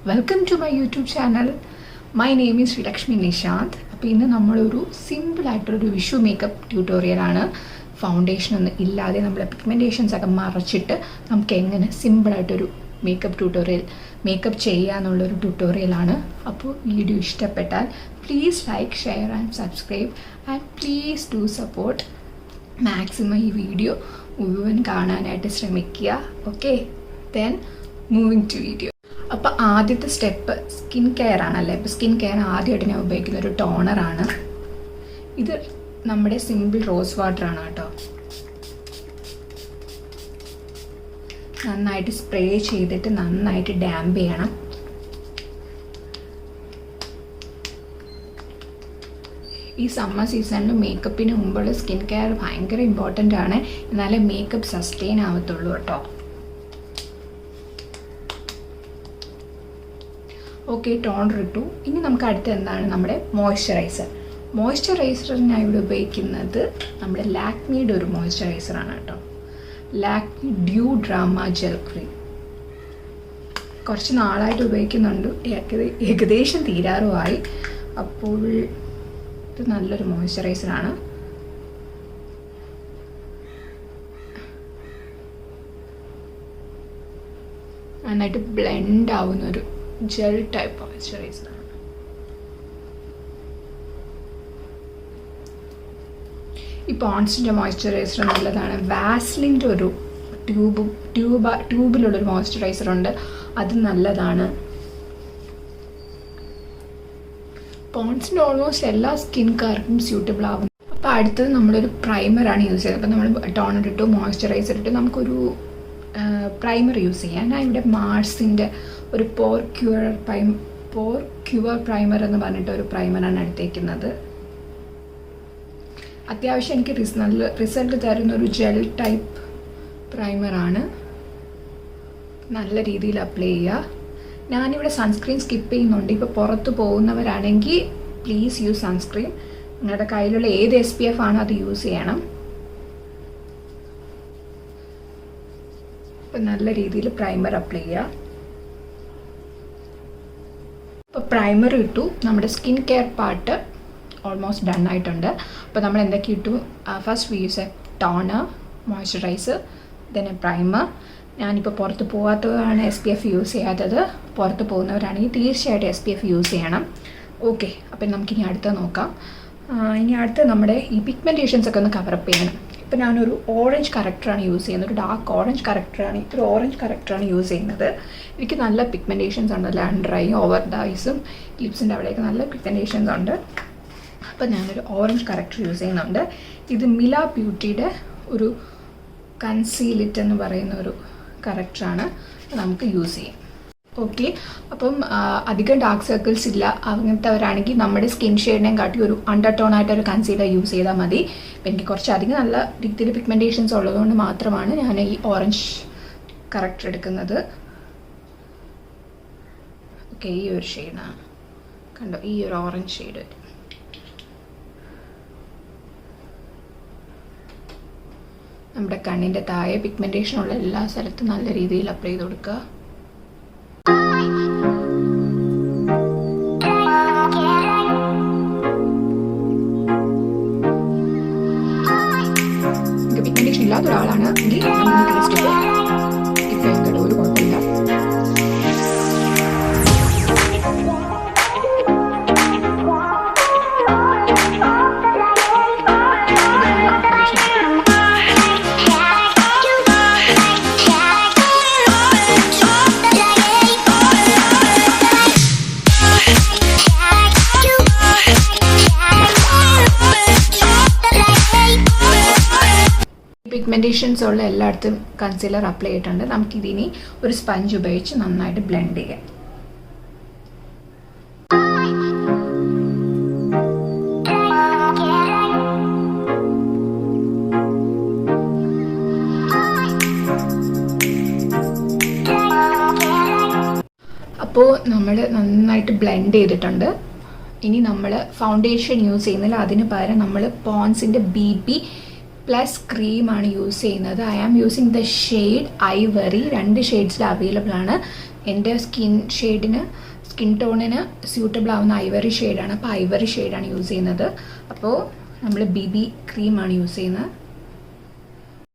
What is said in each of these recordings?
Welcome to my YouTube channel. My name is Sreelakshmi Nishanth. അപ്പോൾ ഇന്ന് നമ്മളൊരു സിമ്പിളായിട്ടൊരു വിഷു മേക്കപ്പ് ട്യൂട്ടോറിയലാണ്. ഫൗണ്ടേഷൻ ഒന്നും ഇല്ലാതെ നമ്മളെ പിഗ്മെൻറ്റേഷൻസ് ഒക്കെ മറച്ചിട്ട് നമുക്ക് എങ്ങനെ സിമ്പിളായിട്ടൊരു മേക്കപ്പ് ചെയ്യാന്നുള്ളൊരു ട്യൂട്ടോറിയലാണ്. അപ്പോൾ വീഡിയോ ഇഷ്ടപ്പെട്ടാൽ please like, share and subscribe and please do support. Maximum ഈ വീഡിയോ മുഴുവൻ കാണാനായിട്ട് ശ്രമിക്കുക. Okay, then moving to video. അപ്പോൾ ആദ്യത്തെ സ്റ്റെപ്പ് സ്കിൻ കെയർ ആണല്ലേ. അപ്പോൾ സ്കിൻ കെയർ ആദ്യമായിട്ട് ഞാൻ ഉപയോഗിക്കുന്ന ഒരു ടോണറാണ്. ഇത് നമ്മുടെ സിമ്പിൾ റോസ് വാട്ടറാണ് കേട്ടോ. നന്നായിട്ട് സ്പ്രേ ചെയ്തിട്ട് നന്നായിട്ട് ഡാമ്പ് ചെയ്യണം. ഈ സമ്മർ സീസണിൽ മേക്കപ്പിന് മുമ്പുള്ള സ്കിൻ കെയർ ഭയങ്കര ഇമ്പോർട്ടൻ്റ് ആണ്. എന്നാലേ മേക്കപ്പ് സസ്റ്റെയിൻ ആവത്തുള്ളൂ കേട്ടോ. ഓക്കെ, ടോണർ ഇട്ടു. ഇനി നമുക്ക് അടുത്ത് എന്താണ് നമ്മുടെ മോയ്സ്ചറൈസർ ഞാൻ ഇവിടെ ഉപയോഗിക്കുന്നത് നമ്മുടെ ലാക്മിയുടെ ഒരു മോയ്സ്ചറൈസറാണ് കേട്ടോ. Lakme due drama gel cream. കുറച്ച് നാളായിട്ട് ഉപയോഗിക്കുന്നുണ്ട്, ഏകദേശം തീരാറുമായി. അപ്പോൾ ഇത് നല്ലൊരു മോയ്സ്ചറൈസറാണ്. നന്നായിട്ട് ബ്ലെൻഡ് ആവുന്നൊരു ജെൽ ടൈപ്പ് മോയ്സ്ചറൈസറാണ്. ഈ പോൺസിൻ്റെ മോയ്സ്ചറൈസർ നല്ലതാണ്. വാസ്ലിൻ്റെ ഒരു ട്യൂബിലുള്ളൊരു മോയ്സ്ചറൈസർ ഉണ്ട്, അത് നല്ലതാണ്. പോൺസിൻ്റെ ഓൾമോസ്റ്റ് എല്ലാ സ്കിൻകാർക്കും സ്യൂട്ടബിൾ ആവും. അപ്പോൾ അടുത്തത് നമ്മളൊരു പ്രൈമറാണ് യൂസ് ചെയ്യുന്നത്. അപ്പോൾ നമ്മൾ ടോണർ ഇട്ടു, മോയ്സ്ചറൈസർ ഇട്ട് നമുക്കൊരു പ്രൈമർ യൂസ് ചെയ്യാം. ഞാൻ ഇവിടെ മാർസിൻ്റെ ഒരു പോർ ക്യൂർ പ്രൈമർ എന്ന് പറഞ്ഞിട്ട് ഒരു പ്രൈമറാണ് എടുത്തേക്കുന്നത്. അത്യാവശ്യം എനിക്ക് നല്ല റിസൾട്ട് തരുന്ന ഒരു ജെൽ ടൈപ്പ് പ്രൈമറാണ്. നല്ല രീതിയിൽ അപ്ലൈ ചെയ്യുക. ഞാനിവിടെ സൺസ്ക്രീൻ സ്കിപ്പ് ചെയ്യുന്നുണ്ട്. ഇപ്പോൾ പുറത്ത് പോകുന്നവരാണെങ്കിൽ പ്ലീസ് യൂസ് സൺസ്ക്രീൻ. നിങ്ങളുടെ കയ്യിലുള്ള ഏത് SPF ആണോ അത് യൂസ് ചെയ്യണം. ഇപ്പം നല്ല രീതിയിൽ പ്രൈമർ അപ്ലൈ ചെയ്യുക. ഇപ്പോൾ പ്രൈമർ ഇട്ടു. നമ്മുടെ skin care part almost done ആയിട്ടുണ്ട്. അപ്പോൾ നമ്മൾ എന്തൊക്കെ ഇട്ടു? First we use A toner, moisturiser, then A primer. ഞാനിപ്പോൾ പുറത്ത് പോകാത്തവരാണ് SPF യൂസ് ചെയ്യാത്തത്. പുറത്ത് പോകുന്നവരാണെങ്കിൽ തീർച്ചയായിട്ടും SPF യൂസ് ചെയ്യണം. ഓക്കെ, അപ്പം നമുക്കിനി അടുത്ത നോക്കാം. ഇനി അടുത്ത് നമ്മുടെ ഈ പിഗ്മെൻറ്റേഷൻസ് ഒക്കെ ഒന്ന് കവറപ്പ് ചെയ്യണം. ഇപ്പോൾ ഞാനൊരു ഓറഞ്ച് കറക്ടറാണ് യൂസ് ചെയ്യുന്നത്. ഒരു ഡാർക്ക് ഓറഞ്ച് കറക്ടറാണ് യൂസ് ചെയ്യുന്നത്. എനിക്ക് നല്ല പിഗ്മെൻറ്റേഷൻസ് ഉണ്ട്. അണ്ടർ ഐ, ഓവർ ദ ഐസും ലിപ്സിൻ്റെ അവിടെയൊക്കെ നല്ല പിഗ്മെൻറ്റേഷൻസ് ഉണ്ട്. അപ്പോൾ ഞാനൊരു ഓറഞ്ച് കറക്ടർ യൂസ് ചെയ്യുന്നുണ്ട്. ഇത് മില ബ്യൂട്ടിയുടെ ഒരു കൺസീലിറ്റ് എന്ന് പറയുന്ന ഒരു കറക്ടറാണ്. നമുക്ക് യൂസ് ചെയ്യാം. ഓക്കെ, അപ്പം അധികം ഡാർക്ക് സർക്കിൾസ് ഇല്ല അങ്ങനത്തെവരാണെങ്കിൽ നമ്മുടെ സ്കിൻ ഷെയ്ഡിനെയും കാട്ടി ഒരു അണ്ടർ ടോൺ ആയിട്ട് ഒരു കൺസീലർ യൂസ് ചെയ്താൽ മതി. അപ്പം എനിക്ക് കുറച്ചധികം നല്ല രീതിയിൽ പിഗ്മെൻറ്റേഷൻസ് ഉള്ളതുകൊണ്ട് മാത്രമാണ് ഞാൻ ഈ ഓറഞ്ച് കറക്ടർ എടുക്കുന്നത്. ഓക്കെ, ഈ ഒരു ഷെയ്ഡാണ് കണ്ടോ, ഈ ഒരു ഓറഞ്ച് ഷെയ്ഡ്. നമ്മുടെ കണ്ണിൻ്റെ താഴെ പിഗ്മെൻറ്റേഷൻ ഉള്ള എല്ലാ സ്ഥലത്തും നല്ല രീതിയിൽ അപ്ലൈ ചെയ്ത് കൊടുക്കുക. പിഗ്മെൻറ്റേഷൻ ഇല്ലാത്ത ഒരാളാണ് എങ്കിൽ ഇപ്പോൾ ഒരു കുഴപ്പമില്ല. പിഗ്മെൻറ്റേഷൻസ് ഉള്ള എല്ലായിടത്തും കൺസീലർ അപ്ലൈ ചെയ്തിട്ടുണ്ട്. നമുക്കിതിനി ഒരു സ്പഞ്ച് ഉപയോഗിച്ച് നന്നായിട്ട് ബ്ലെൻഡ് ചെയ്യാം. അപ്പോൾ നമ്മൾ നന്നായിട്ട് ബ്ലെൻഡ് ചെയ്തിട്ടുണ്ട്. ഇനി നമ്മൾ ഫൗണ്ടേഷൻ യൂസ് ചെയ്യുന്നില്ല, അതിന് പകരം നമ്മൾ പോൺസിൻ്റെ BB പ്ലസ് ക്രീമാണ് യൂസ് ചെയ്യുന്നത്. I am using the shade ivory. 2 ഷെയ്ഡ്സിൽ അവൈലബിൾ ആണ്. എൻ്റെ സ്കിൻ ടോണിന് സ്യൂട്ടബിൾ ആവുന്ന ഐവറി ഷെയ്ഡാണ്. അപ്പോൾ ഐവറി ഷെയ്ഡാണ് യൂസ് ചെയ്യുന്നത്. അപ്പോൾ നമ്മൾ BB ക്രീമാണ് യൂസ് ചെയ്യുന്നത്.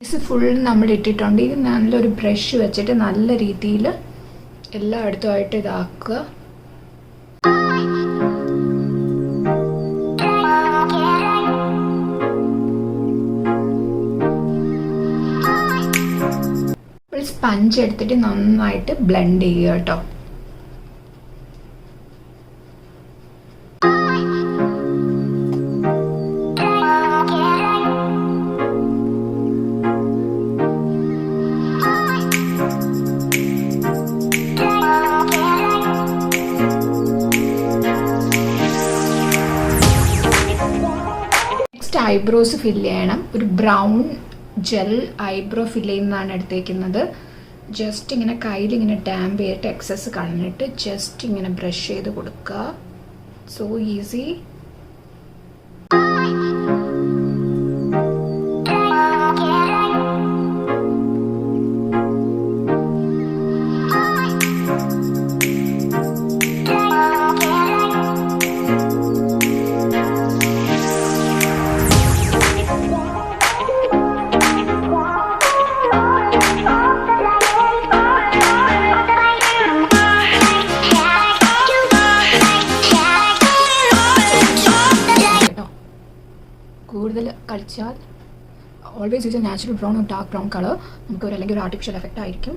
ഇത് ഫുൾ നമ്മൾ ഇട്ടിട്ടുണ്ട്. ഇത് നല്ലൊരു ബ്രഷ് വെച്ചിട്ട് നല്ല രീതിയിൽ എല്ലായിടത്തുമായിട്ട് ഇതാക്കുക. സ്പഞ്ച് എടുത്തിട്ട് നന്നായിട്ട് ബ്ലെൻഡ് ചെയ്യുക കേട്ടോ. നെക്സ്റ്റ് ഐബ്രോസ് ഫില്ല് ചെയ്യണം. ഒരു ബ്രൗൺ ജെൽ ഐബ്രോ ഫില്ല് ചെയ്യുന്നതാണ് എടുത്തേക്കുന്നത്. ജസ്റ്റ് ഇങ്ങനെ കയ്യിൽ ഇങ്ങനെ ഡാമ്പ് ചെയ്തിട്ട് എക്സസ് കളഞ്ഞിട്ട് ജസ്റ്റ് ഇങ്ങനെ ബ്രഷ് ചെയ്ത് കൊടുക്കുക. So easy. കൂടുതൽ കളിച്ചാൽ always use A natural brown or dark brown colour. നമുക്ക് അല്ലെങ്കിൽ ഒരു ആർട്ടിഫിഷ്യൽ എഫക്റ്റ് ആയിരിക്കും.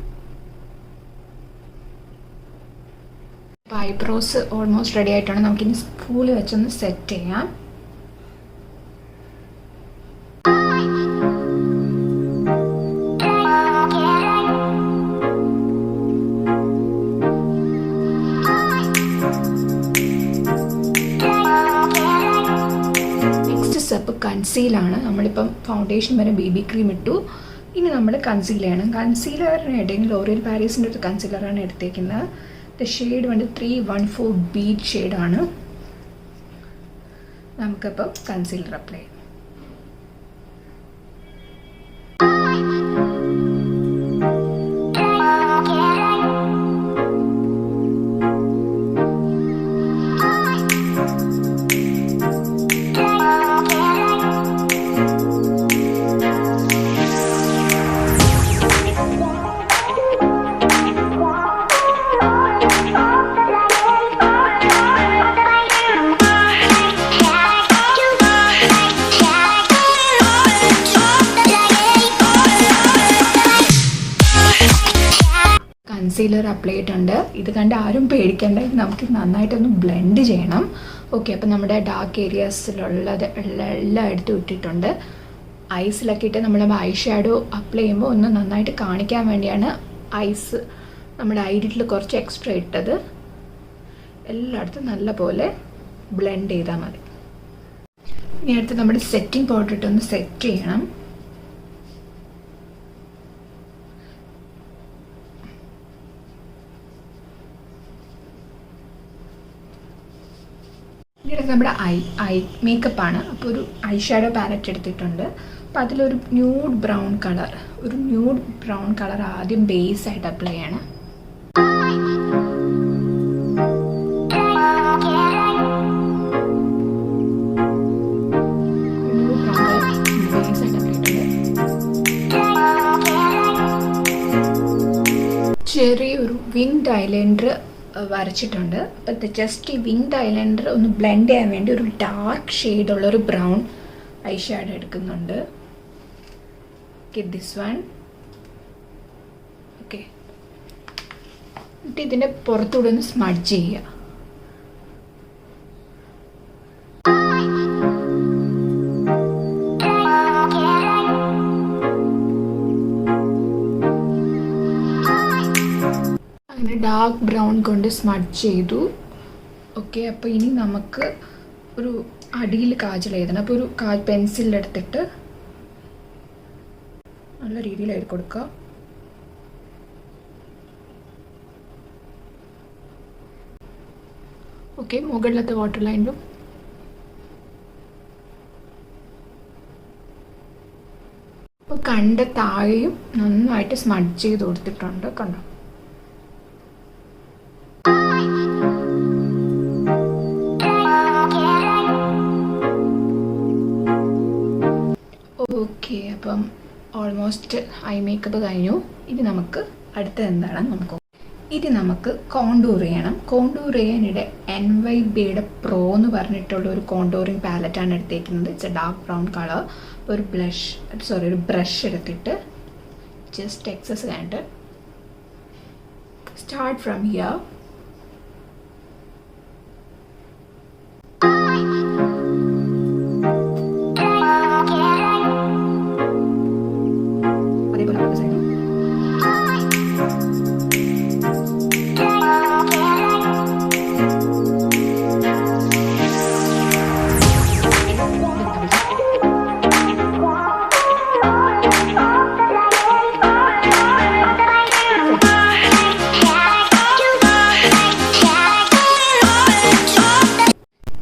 അപ്പോൾ ഐബ്രോസ് ഓൾമോസ്റ്റ് റെഡി ആയിട്ടാണ്. നമുക്കിനി സ്പൂൾ വെച്ചൊന്ന് സെറ്റ് ചെയ്യാം. സ്റ്റെപ്പ് കൺസീലാണ്. നമ്മളിപ്പം ഫൗണ്ടേഷൻ വരെ BB ക്രീം ഇട്ടു. ഇനി നമ്മൾ കൺസീൽ ചെയ്യണം. കൺസീലറിനായിട്ട് ലോറിയൽ പാരീസിൻ്റെ ഒരു കൺസീലറാണ് എടുത്തേക്കുന്നത്. ഷെയ്ഡ് വന്നിട്ട് 314 ബീറ്റ് ഷെയ്ഡാണ്. നമുക്കപ്പം കൺസീലർ അപ്ലൈ ചെയ്യാം. കൺസീലർ അപ്ലൈ ചെയ്തിട്ടുണ്ട്. ഇത് കണ്ട് ആരും പേടിക്കേണ്ട. നമുക്ക് നന്നായിട്ടൊന്ന് ബ്ലെൻഡ് ചെയ്യണം. ഓക്കെ, അപ്പോൾ നമ്മുടെ ഡാർക്ക് ഏരിയാസിലുള്ളത് എല്ലാം എടുത്ത് ഇട്ടിട്ടുണ്ട്. ഐസിലൊക്കെ ഇട്ട് നമ്മൾ ഐ ഷാഡോ അപ്ലൈ ചെയ്യുമ്പോൾ ഒന്ന് നന്നായിട്ട് കാണിക്കാൻ വേണ്ടിയാണ് ഐസ് നമ്മുടെ ഐഡിറ്റിൽ കുറച്ച് എക്സ്ട്രാ ഇട്ടത്. എല്ലായിടത്തും നല്ല പോലെ ബ്ലെൻഡ് ചെയ്താൽ മതി. ഇനി അടുത്ത് നമ്മുടെ സെറ്റിംഗ് പൗഡർ ഇട്ടൊന്ന് സെറ്റ് ചെയ്യണം. ഇനി നമ്മുടെ ഐ മേക്കപ്പാണ്. അപ്പോൾ ഒരു ഐ ഷാഡോ പാലറ്റ് എടുത്തിട്ടുണ്ട്. അപ്പോൾ അതിലൊരു ന്യൂഡ് ബ്രൗൺ കളർ ആദ്യം ബേസ് ആയിട്ട് അപ്ലൈ ചെയ്യണം. ചെറിയൊരു വിങ്ഡ് ഐലൈനർ വരച്ചിട്ടുണ്ട്. അപ്പോൾ ജസ്റ്റ് ഈ വിങ്ഡ് ഐലൈനർ ഒന്ന് ബ്ലെൻഡ് ചെയ്യാൻ വേണ്ടി ഒരു ഡാർക്ക് ഷെയ്ഡുള്ളൊരു ബ്രൗൺ ഐ ഷാഡോ എടുക്കുന്നുണ്ട്. Okay, this one. ഓക്കെ, എന്നിട്ട് ഇതിൻ്റെ പുറത്തൂടെ ഒന്ന് സ്മഡ്ജ് ചെയ്യുക. ഡാർക്ക് ബ്രൗൺ കൊണ്ട് സ്മഡ്ജ് ചെയ്തു. ഓക്കെ, അപ്പോൾ ഇനി നമുക്ക് ഒരു അടിയിൽ കാജൽ എഴുതണം. അപ്പോൾ ഒരു പെൻസിലെടുത്തിട്ട് നല്ല രീതിയിൽ എഴുതി കൊടുക്കുക. ഓക്കെ, മുകളിലത്തെ വാട്ടർ ലൈനിലും അപ്പോൾ കണ്ട താഴെയും നന്നായിട്ട് സ്മഡ്ജ് ചെയ്ത് കൊടുത്തിട്ടുണ്ട്. കണ്ടോ? അപ്പം ഓൾമോസ്റ്റ് ഐ മേക്കപ്പ് കഴിഞ്ഞു. ഇനി നമുക്ക് അടുത്തത് എന്താണെന്ന് നമുക്ക് കോണ്ടൂർ ചെയ്യണം. കോണ്ടൂർ ചെയ്യാനിടെ NYBയുടെ പ്രോ എന്ന് പറഞ്ഞിട്ടുള്ള ഒരു കോണ്ടൂറിങ് പാലറ്റാണ് എടുത്തേക്കുന്നത്. It's A dark brown colour. ഒരു ബ്രഷ് എടുത്തിട്ട് ജസ്റ്റ് എക്സസ് കഴിഞ്ഞിട്ട് സ്റ്റാർട്ട് ഫ്രം ഹിയർ.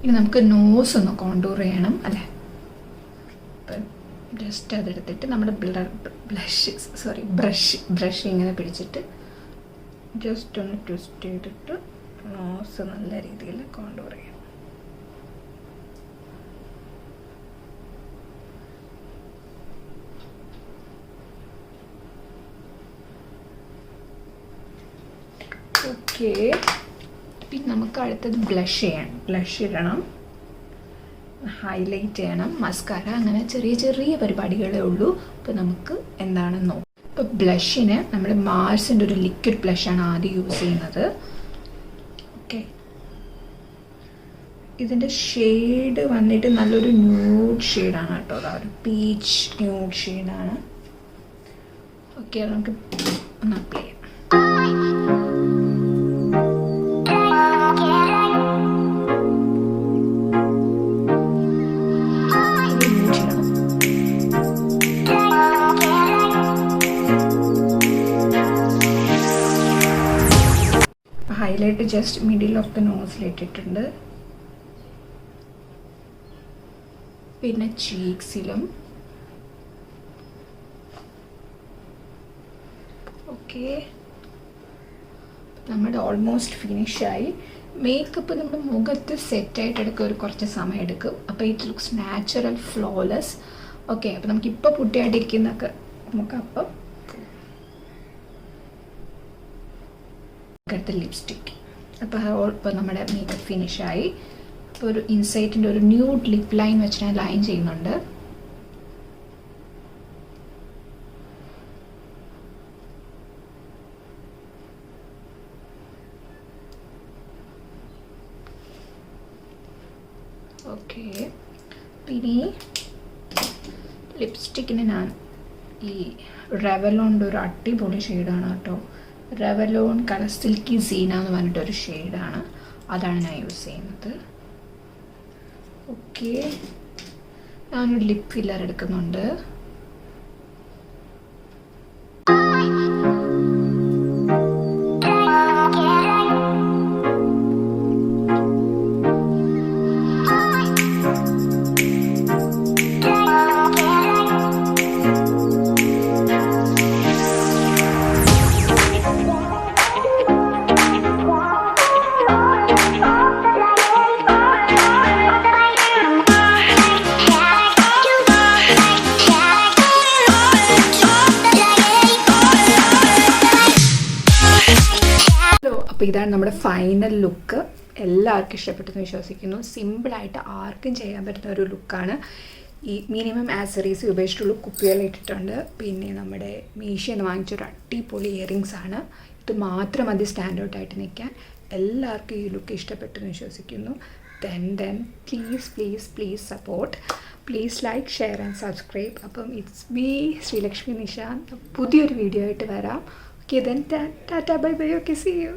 ഇനി നമുക്ക് നോസ് ഒന്ന് കോണ്ടൂർ ചെയ്യണം അല്ലേ. അപ്പം ജസ്റ്റ് അതെടുത്തിട്ട് നമ്മുടെ ബ്രഷ് ഇങ്ങനെ പിടിച്ചിട്ട് ജസ്റ്റ് ഒന്ന് ട്വിസ്റ്റ് ചെയ്തിട്ട് നോസ് നല്ല രീതിയിൽ കോണ്ടൂർ ചെയ്യണം. ഓക്കെ, പിന്നെ നമുക്ക് അടുത്തത് ബ്ലഷ് ഇടണം, ഹൈലൈറ്റ് ചെയ്യണം, മസ്കാര, അങ്ങനെ ചെറിയ ചെറിയ പരിപാടികളേ ഉള്ളൂ. അപ്പോൾ നമുക്ക് എന്താണെന്ന് നോക്കാം. ഇപ്പോൾ ബ്ലഷിന് നമ്മൾ മാർസിൻ്റെ ഒരു ലിക്വിഡ് ബ്ലഷാണ് ആദ്യം യൂസ് ചെയ്യുന്നത്. ഓക്കെ, ഇതിൻ്റെ ഷെയ്ഡ് വന്നിട്ട് നല്ലൊരു ന്യൂഡ് ഷെയ്ഡാണ് കേട്ടോ. ഒരു പീച്ച് ന്യൂഡ് ഷെയ്ഡാണ്. ഓക്കെ, നമുക്ക് ഒന്ന് അപ്ലൈ ചെയ്യാം. Highlight just middle of the നോസിലിട്ടിട്ടുണ്ട്. പിന്നെ ചീക്സിലും. ഓക്കെ, നമ്മുടെ ഓൾമോസ്റ്റ് ഫിനിഷായി. മേക്കപ്പ് നമ്മുടെ മുഖത്ത് സെറ്റായിട്ട് എടുക്കുക ഒരു കുറച്ച് സമയം എടുക്കും. അപ്പോൾ it looks natural, flawless. Okay, അപ്പോൾ നമുക്കിപ്പോൾ പുട്ടിയായിട്ടിരിക്കുന്നതൊക്കെ നമുക്കപ്പം അടുത്ത ലിപ്സ്റ്റിക്ക്. അപ്പോൾ നമ്മുടെ മേക്കപ്പ് ഫിനിഷായി. അപ്പോൾ ഒരു ഇൻസൈറ്റിൻ്റെ ഒരു ന്യൂഡ് ലിപ്പ് ലൈൻ വെച്ച് ഞാൻ ലൈൻ ചെയ്യുന്നുണ്ട്. ഓക്കെ, പിന്നെ ലിപ്സ്റ്റിക്കിന് ഞാൻ ഈ റെവലോണിൻ്റെ ഒരു അടിപൊളി ഷെയ്ഡാണ് കേട്ടോ. റെവലോൺ കളർ സിൽക്കി സീന എന്ന് പറഞ്ഞിട്ടൊരു ഷെയ്ഡാണ്. അതാണ് ഞാൻ യൂസ് ചെയ്യുന്നത്. ഓക്കെ, ഞാനൊരു ലിപ് ഫില്ലർ എടുക്കുന്നുണ്ട്. അപ്പോൾ ഇതാണ് നമ്മുടെ ഫൈനൽ ലുക്ക്. എല്ലാവർക്കും ഇഷ്ടപ്പെട്ടെന്ന് വിശ്വസിക്കുന്നു. സിമ്പിളായിട്ട് ആർക്കും ചെയ്യാൻ പറ്റുന്ന ഒരു ലുക്കാണ്. ഈ മിനിമം ആക്സറീസ് ഉപയോഗിച്ചിട്ടുള്ള കുപ്പിയെല്ലാം ഇട്ടിട്ടുണ്ട്. പിന്നെ നമ്മുടെ മീഷയിൽ നിന്ന് വാങ്ങിച്ചൊരു അടിപൊളി ഇയറിങ്സ് ആണ്. ഇത് മാത്രം മതി സ്റ്റാൻഡ് ഔട്ടായിട്ട് നിൽക്കാൻ. എല്ലാവർക്കും ഈ ലുക്ക് ഇഷ്ടപ്പെട്ടെന്ന് വിശ്വസിക്കുന്നു. then please support. Please like, share and subscribe. അപ്പം it's me, ശ്രീലക്ഷ്മി നിഷാന്ത്. പുതിയൊരു വീഡിയോ ആയിട്ട് വരാം. Okay, then tata, bye bye. Okay, see you.